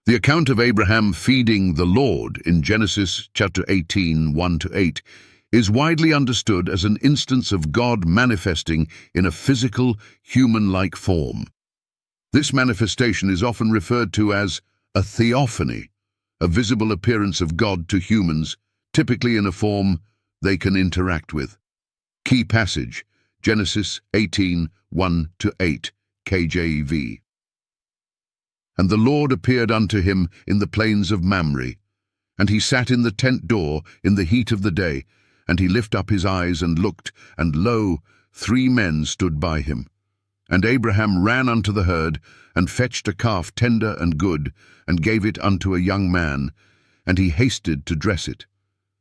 The account of Abraham feeding the Lord in Genesis chapter 18, 1-8, is widely understood as an instance of God manifesting in a physical, human-like form. This manifestation is often referred to as a theophany, a visible appearance of God to humans, typically in a form they can interact with. Key passage, Genesis 18, 1-8, KJV. And the Lord appeared unto him in the plains of Mamre, and he sat in the tent door in the heat of the day, and he lifted up his eyes and looked, and lo, 3 men stood by him. And Abraham ran unto the herd, and fetched a calf tender and good, and gave it unto a young man, and he hasted to dress it.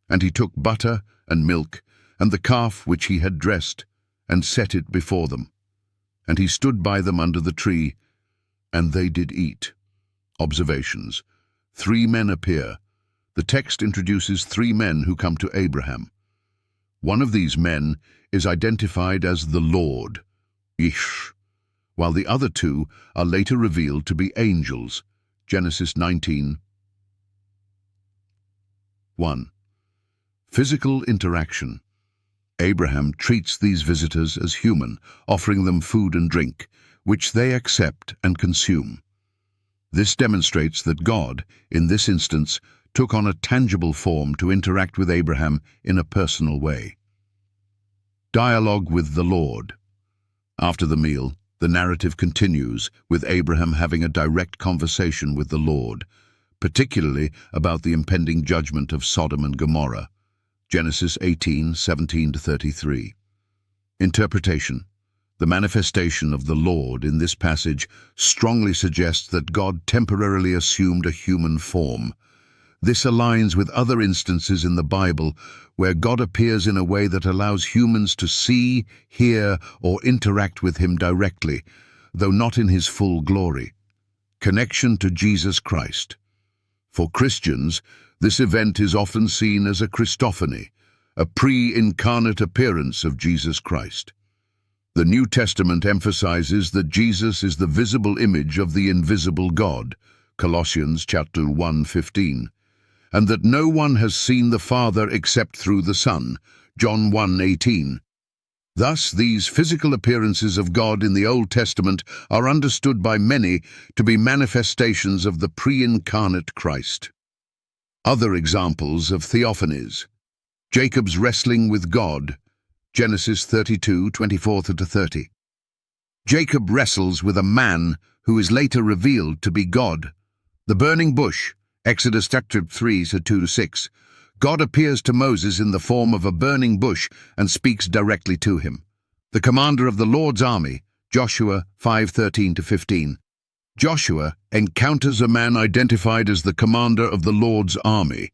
And he took butter and milk, and the calf which he had dressed, and set it before them. And he stood by them under the tree, and they did eat. Observations. 3 men appear. The text introduces 3 men who come to Abraham. One of these men is identified as the Lord, Ish, while the other 2 are later revealed to be angels, Genesis 19, 1. Physical interaction. Abraham treats these visitors as human, offering them food and drink, which they accept and consume. This demonstrates that God, in this instance, took on a tangible form to interact with Abraham in a personal way. Dialogue with the Lord. After the meal, the narrative continues with Abraham having a direct conversation with the Lord, particularly about the impending judgment of Sodom and Gomorrah, Genesis 18, 17-33. Interpretation. The manifestation of the Lord in this passage strongly suggests that God temporarily assumed a human form. This aligns with other instances in the Bible where God appears in a way that allows humans to see, hear, or interact with him directly, though not in his full glory. Connection to Jesus Christ. For Christians, this event is often seen as a Christophany, a pre-incarnate appearance of Jesus Christ. The New Testament emphasizes that Jesus is the visible image of the invisible God, Colossians chapter 1:15, and that no one has seen the Father except through the Son, John 1:18. Thus, these physical appearances of God in the Old Testament are understood by many to be manifestations of the pre-incarnate Christ. Other examples of theophanies. Jacob's wrestling with God, Genesis 32, 24-30. Jacob wrestles with a man who is later revealed to be God. The burning bush, Exodus chapter 3, 2-6. God appears to Moses in the form of a burning bush and speaks directly to him. The commander of the Lord's army, Joshua 5:13-15. Joshua encounters a man identified as the commander of the Lord's army,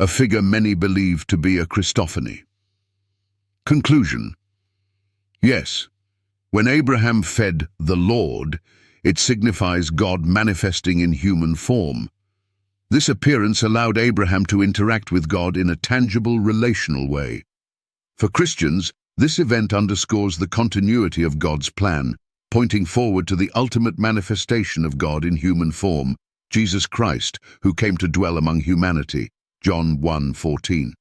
a figure many believe to be a Christophany. Conclusion. Yes, when Abraham fed the Lord, it signifies God manifesting in human form. This appearance allowed Abraham to interact with God in a tangible, relational way. For Christians, this event underscores the continuity of God's plan, pointing forward to the ultimate manifestation of God in human form, Jesus Christ, who came to dwell among humanity, John 1:14.